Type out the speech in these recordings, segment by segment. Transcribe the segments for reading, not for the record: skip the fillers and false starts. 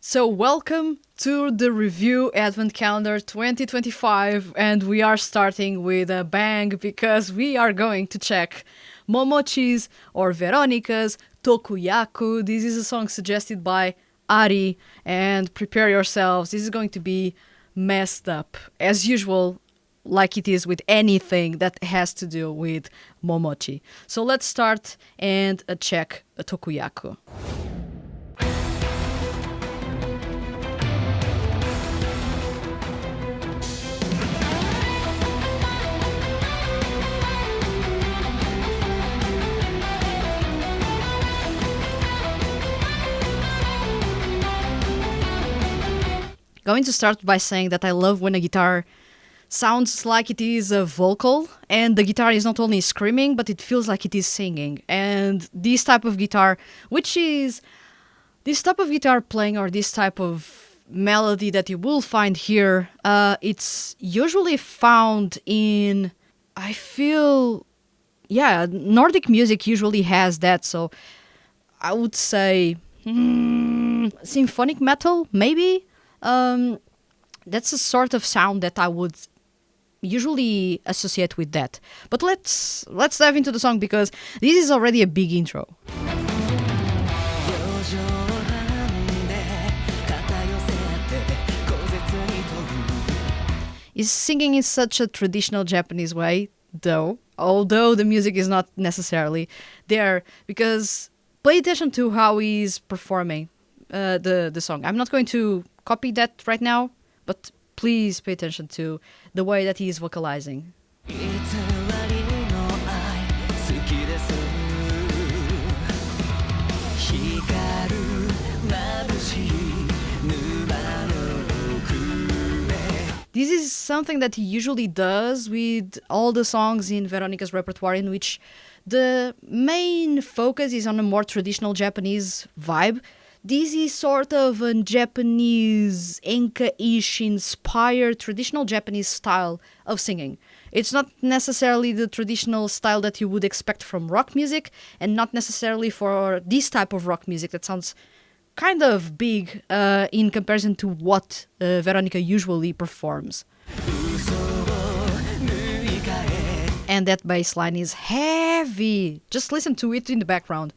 So, welcome to the Review Advent Calendar 2025, and we are starting with a bang because we are going to check Momochi's or Veronica's Tokkoyaku. This is a song suggested by Ari, and prepare yourselves, this is going to be messed up, as usual, like it is with anything that has to do with Momochi. So let's start and check Tokkoyaku. Going to start by saying that I love when a guitar sounds like it is a vocal and the guitar is not only screaming but it feels like it is singing. And this type of guitar, this type of guitar playing or this type of melody that you will find here, it's usually found in, I feel, Nordic music usually has that. So I would say symphonic metal, maybe. That's a sort of sound that I would usually associate with that. But let's dive into the song because this is already a big intro. Is singing in such a traditional Japanese way, although the music is not necessarily there, because pay attention to how he's performing the song. I'm not going to copy that right now, but please pay attention to the way that he is vocalizing. This is something that he usually does with all the songs in Veronica's repertoire, in which the main focus is on a more traditional Japanese vibe. This is sort of a Japanese Enka-ish inspired traditional Japanese style of singing. It's not necessarily the traditional style that you would expect from rock music, and not necessarily for this type of rock music that sounds kind of big in comparison to what Veronica usually performs. And that bass line is heavy. Just listen to it in the background.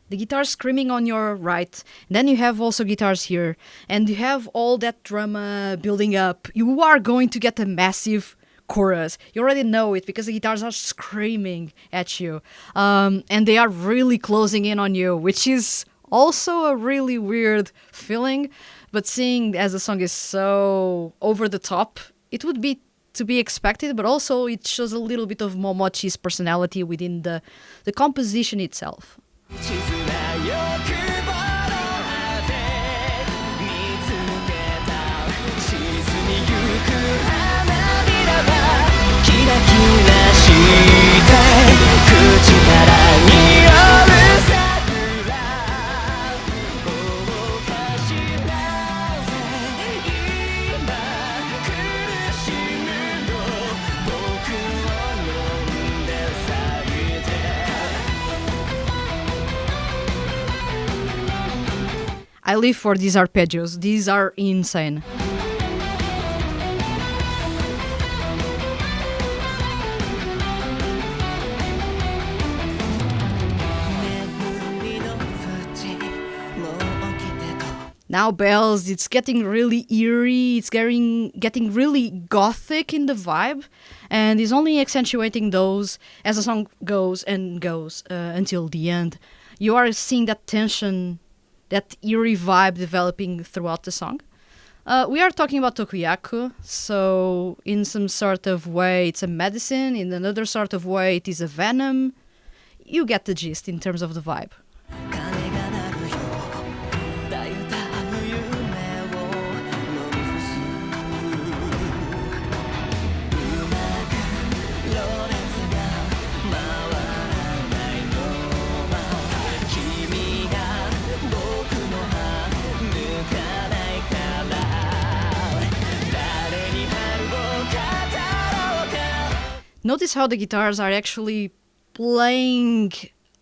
The guitar screaming on your right, then you have also guitars here, and you have all that drama building up. You are going to get a massive chorus. You already know it because the guitars are screaming at you, and they are really closing in on you, which is also a really weird feeling. But seeing as the song is so over the top, it would be to be expected, but also it shows a little bit of Momochi's personality within the composition itself. I live for these arpeggios. These are insane. Now bells, it's getting really eerie, it's getting really gothic in the vibe, and is only accentuating those as the song goes and goes until the end. You are seeing that tension, that eerie vibe developing throughout the song. We are talking about Tokkoyaku, so in some sort of way it's a medicine, in another sort of way it is a venom. You get the gist in terms of the vibe. Notice how the guitars are actually playing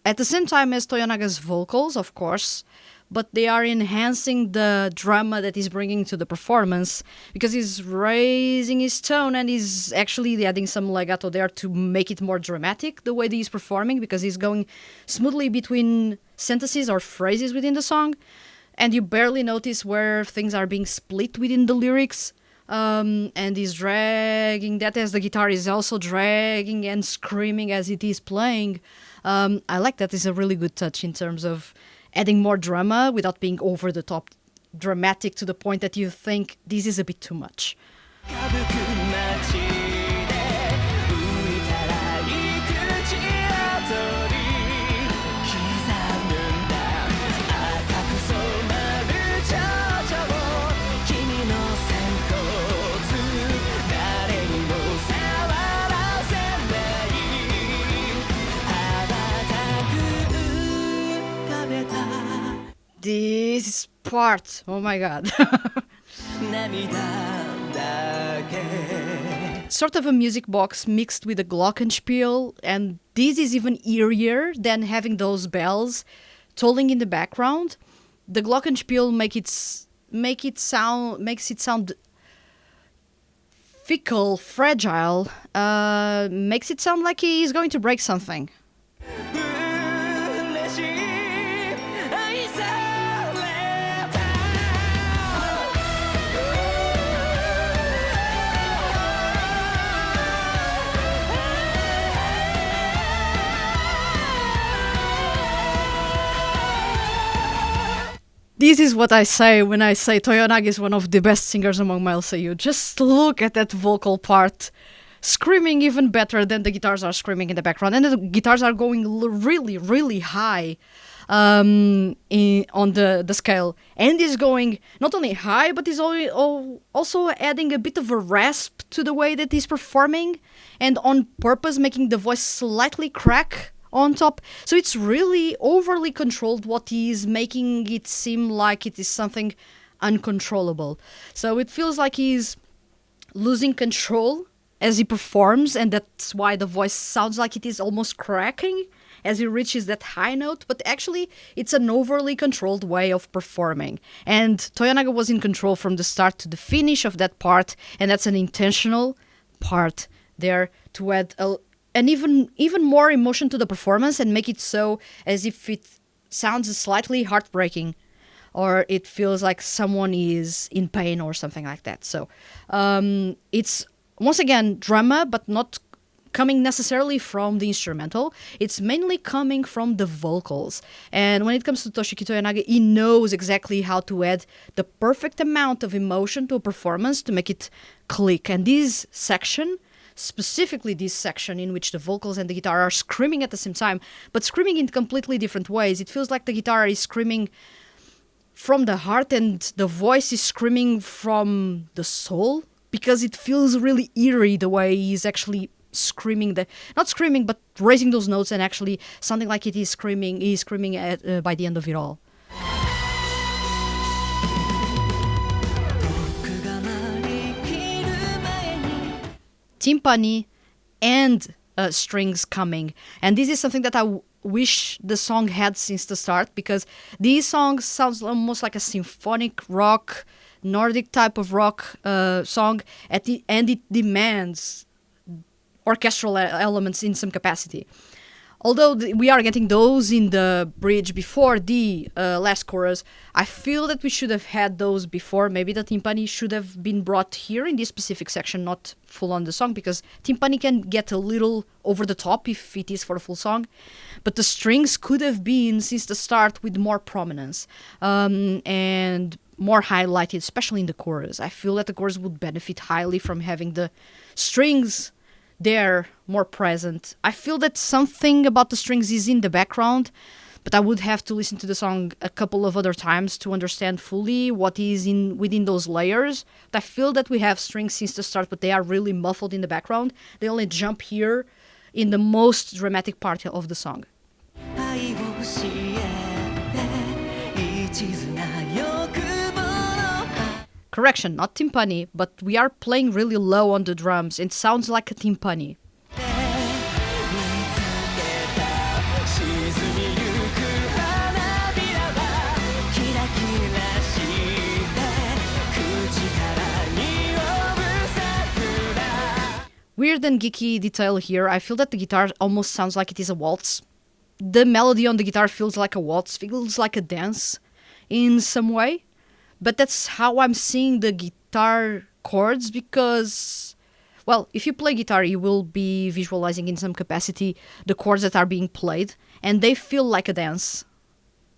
at the same time as Toyonaga's vocals, of course, but they are enhancing the drama that he's bringing to the performance because he's raising his tone and he's actually adding some legato there to make it more dramatic the way that he's performing, because he's going smoothly between sentences or phrases within the song, and you barely notice where things are being split within the lyrics. And he's dragging that as the guitar is also dragging and screaming as it is playing. I like that. It's a really good touch in terms of adding more drama without being over the top dramatic to the point that you think this is a bit too much. This part, oh my god. Sort of a music box mixed with a glockenspiel, and this is even eerier than having those bells tolling in the background. The glockenspiel makes it sound fickle, fragile, makes it sound like he's going to break something. This is what I say when I say Toyonaga is one of the best singers among male seiyuu. Just look at that vocal part, screaming even better than the guitars are screaming in the background. And the guitars are going really, really high on the scale. And is going not only high, but is also adding a bit of a rasp to the way that he's performing, and on purpose making the voice slightly crack on top. So it's really overly controlled, what he is making it seem like it is something uncontrollable. So it feels like he's losing control as he performs, and that's why the voice sounds like it is almost cracking as he reaches that high note. But actually it's an overly controlled way of performing, and Toyonaga was in control from the start to the finish of that part, and that's an intentional part there to add and even more emotion to the performance and make it so as if it sounds slightly heartbreaking, or it feels like someone is in pain or something like that. So it's, once again, drama, but not coming necessarily from the instrumental. It's mainly coming from the vocals. And when it comes to Toshiyuki Toyonaga, he knows exactly how to add the perfect amount of emotion to a performance to make it click. And this section, specifically this section in which the vocals and the guitar are screaming at the same time, but screaming in completely different ways. It feels like the guitar is screaming from the heart and the voice is screaming from the soul, because it feels really eerie the way he's actually screaming, not screaming, but raising those notes and actually sounding like it is screaming. He's screaming at, by the end of it all. Timpani and strings coming, and this is something that I wish the song had since the start, because these songs sounds almost like a symphonic rock, Nordic type of rock song, and it demands orchestral elements in some capacity. Although we are getting those in the bridge before the last chorus, I feel that we should have had those before. Maybe the timpani should have been brought here in this specific section, not full on the song, because timpani can get a little over the top if it is for a full song. But the strings could have been, since the start, with more prominence and more highlighted, especially in the chorus. I feel that the chorus would benefit highly from having the strings there more present. I feel that something about the strings is in the background, but I would have to listen to the song a couple of other times to understand fully what is within those layers. But I feel that we have strings since the start, but they are really muffled in the background. They only jump here in the most dramatic part of the song. Correction, not timpani, but we are playing really low on the drums. It sounds like a timpani. weird and geeky detail here. I feel that the guitar almost sounds like it is a waltz. The melody on the guitar feels like a waltz, feels like a dance in some way. But that's how I'm seeing the guitar chords because, well, if you play guitar, you will be visualizing in some capacity the chords that are being played, and they feel like a dance.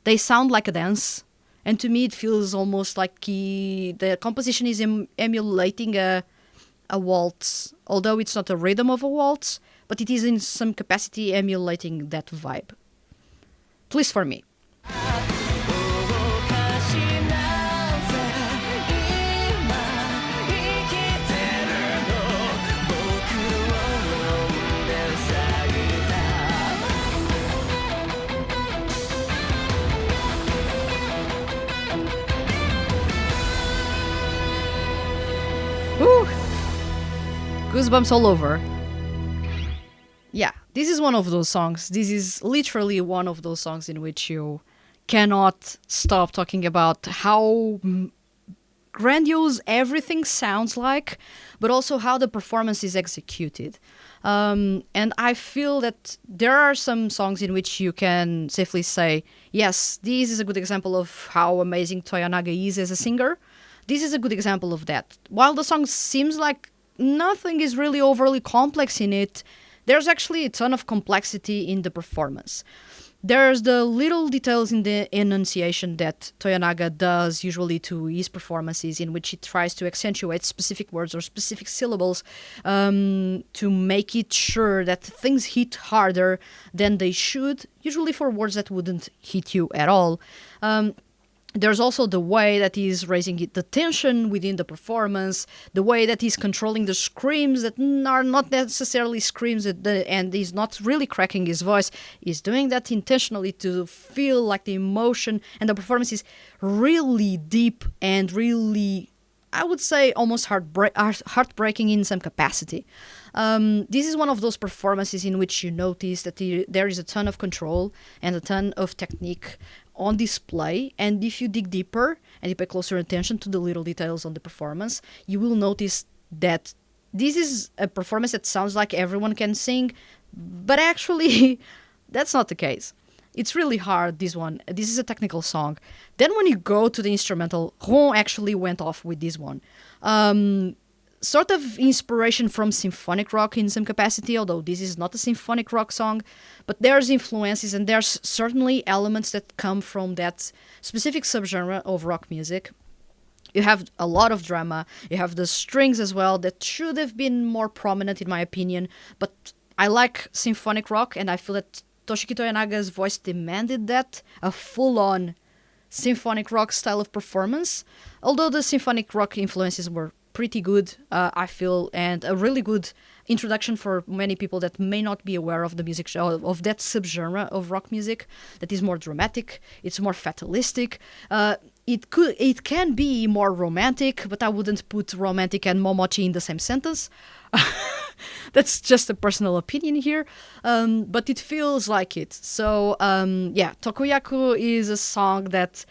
They sound like a dance. And to me, it feels almost like the composition is emulating a waltz, although it's not a rhythm of a waltz, but it is in some capacity emulating that vibe. At least for me. Woo! Goosebumps all over. Yeah, this is one of those songs. This is literally one of those songs in which you cannot stop talking about how grandiose everything sounds like, but also how the performance is executed. And I feel that there are some songs in which you can safely say, yes, this is a good example of how amazing Toyonaga is as a singer. This is a good example of that. While the song seems like nothing is really overly complex in it, there's actually a ton of complexity in the performance. There's the little details in the enunciation that Toyonaga does usually to his performances, in which he tries to accentuate specific words or specific syllables to make it sure that things hit harder than they should, usually for words that wouldn't hit you at all. There's also the way that he's raising the tension within the performance, the way that he's controlling the screams that are not necessarily screams and he's not really cracking his voice. He's doing that intentionally to feel like the emotion and the performance is really deep and really, I would say, almost heartbreaking in some capacity. This is one of those performances in which you notice that there is a ton of control and a ton of technique on display, and if you dig deeper and you pay closer attention to the little details on the performance, you will notice that this is a performance that sounds like everyone can sing, but actually that's not the case. It's really hard, this one. This is a technical song. Then when you go to the instrumental, Ron actually went off with this one. Sort of inspiration from symphonic rock in some capacity, although this is not a symphonic rock song, but there's influences and there's certainly elements that come from that specific subgenre of rock music. You have a lot of drama, you have the strings as well that should have been more prominent in my opinion, but I like symphonic rock and I feel that Toshiyuki Toyonaga's voice demanded that, a full-on symphonic rock style of performance, although the symphonic rock influences were pretty good, I feel, and a really good introduction for many people that may not be aware of the music show, of that subgenre of rock music that is more dramatic, it's more fatalistic. It can be more romantic, but I wouldn't put romantic and Momochi in the same sentence. That's just a personal opinion here, but it feels like it. So yeah, Tokkoyaku is a song that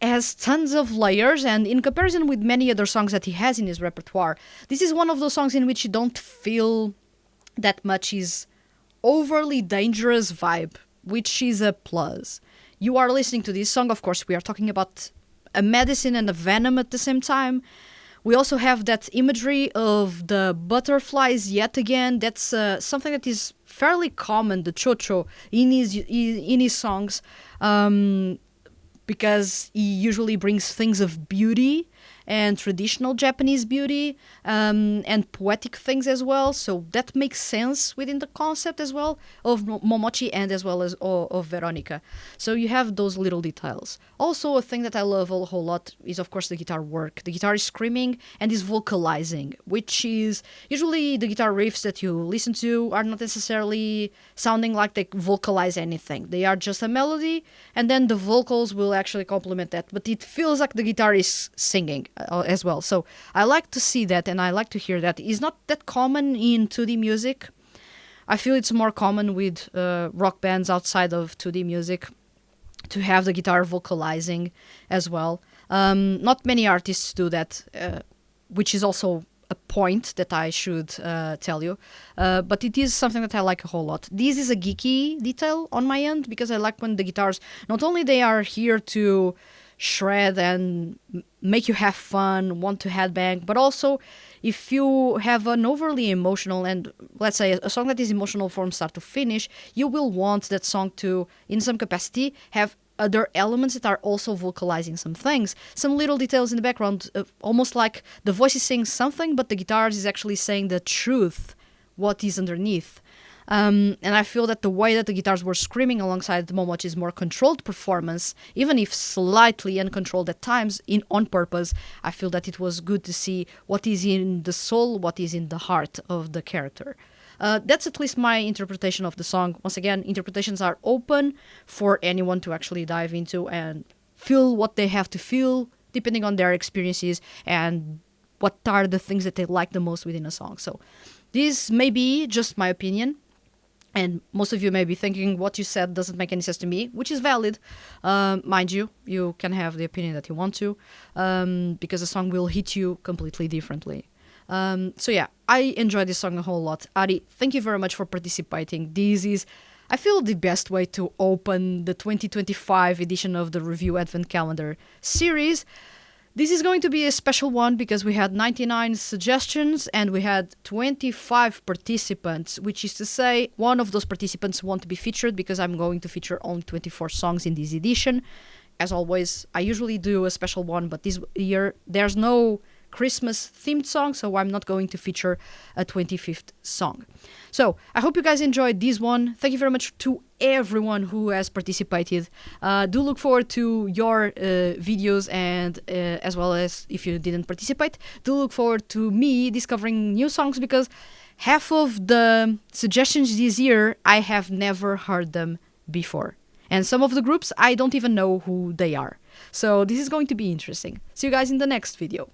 has tons of layers, and in comparison with many other songs that he has in his repertoire, this is one of those songs in which you don't feel that much is overly dangerous vibe, which is a plus. You are listening to this song, of course, we are talking about a medicine and a venom at the same time. We also have that imagery of the butterflies yet again. That's something that is fairly common, the chocho, in his songs. Because he usually brings things of beauty and traditional Japanese beauty and poetic things as well. So that makes sense within the concept as well of Momochi and as well as of Veronica. So you have those little details. Also, a thing that I love a whole lot is, of course, the guitar work. The guitar is screaming and is vocalizing, which is usually the guitar riffs that you listen to are not necessarily sounding like they vocalize anything. They are just a melody, and then the vocals will actually complement that. But it feels like the guitar is singing as well. So I like to see that and I like to hear that. It's not that common in 2D music. I feel it's more common with rock bands outside of 2D music to have the guitar vocalizing as well. Not many artists do that, which is also a point that I should tell you, but it is something that I like a whole lot. This is a geeky detail on my end because I like when the guitars, not only they are here to shred and make you have fun, want to headbang, but also if you have an overly emotional and let's say a song that is emotional from start to finish, you will want that song to, in some capacity, have other elements that are also vocalizing some things, some little details in the background, almost like the voice is saying something, but the guitars is actually saying the truth, what is underneath. And I feel that the way that the guitars were screaming alongside Momochi's more controlled performance, even if slightly uncontrolled at times, on purpose, I feel that it was good to see what is in the soul, what is in the heart of the character. That's at least my interpretation of the song. Once again, interpretations are open for anyone to actually dive into and feel what they have to feel, depending on their experiences and what are the things that they like the most within a song. So this may be just my opinion. And most of you may be thinking what you said doesn't make any sense to me, which is valid. Mind you, you can have the opinion that you want to, because the song will hit you completely differently. So yeah, I enjoyed this song a whole lot. Ari, thank you very much for participating. This is, I feel, the best way to open the 2025 edition of the Review Advent Calendar series. This is going to be a special one because we had 99 suggestions and we had 25 participants, which is to say one of those participants won't be featured because I'm going to feature only 24 songs in this edition. As always, I usually do a special one, but this year there's no Christmas themed song, so I'm not going to feature a 25th song. So I hope you guys enjoyed this one. Thank you very much to everyone who has participated. Do look forward to your videos, and as well as if you didn't participate, do look forward to me discovering new songs, because half of the suggestions this year I have never heard them before, and some of the groups I don't even know who they are. So this is going to be interesting. See you guys in the next video.